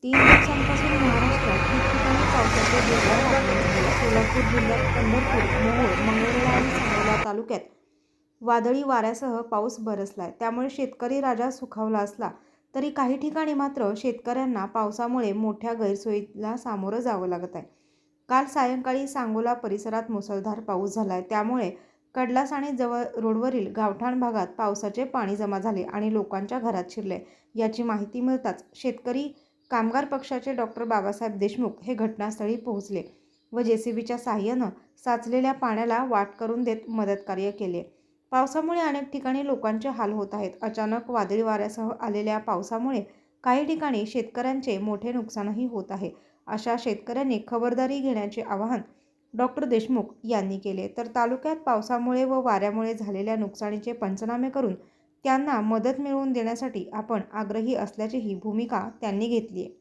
3 दिवसांपासून महाराष्ट्रात ठिकठिकाणी पावसाचे जोरदार आगमन झाले. सोलापूर जिल्ह्यात पंढरपूर, मोहोळ, मंगळवेढा आणि सांगोला तालुक्यात वादळी वाऱ्यासह पाऊस बरसलाय. त्यामुळे शेतकरी राजा सुखावला असला तरी काही ठिकाणी मात्र शेतकऱ्यांना पावसामुळे मोठ्या गैरसोयीला सामोरं जावं लागत आहे. काल सायंकाळी सांगोला परिसरात मुसळधार पाऊस झालाय. त्यामुळे कडलास आणि जवळ रोडवरील गावठाण भागात पावसाचे पाणी जमा झाले आणि लोकांच्या घरात शिरले. याची माहिती मिळताच शेतकरी कामगार पक्षाचे डॉक्टर बाबासाहेब देशमुख हे घटनास्थळी पोहोचले व जेसीबीच्या साहाय्यानं साचलेल्या पाण्याला वाट करून देत मदतकार्य केले. पावसामुळे अनेक ठिकाणी लोकांचे हाल होत आहेत. अचानक वादळी वाऱ्यासह आलेल्या पावसामुळे काही ठिकाणी शेतकऱ्यांचे मोठे नुकसानही होत आहे. अशा शेतकऱ्यांनी खबरदारी घेण्याचे आवाहन डॉक्टर देशमुख यांनी केले. तर तालुक्यात पावसामुळे व वाऱ्यामुळे झालेल्या नुकसानीचे पंचनामे करून त्यांना मदत मिळवून देण्यासाठी आपण आग्रही असल्याची भूमिका त्यांनी घेतली आहे.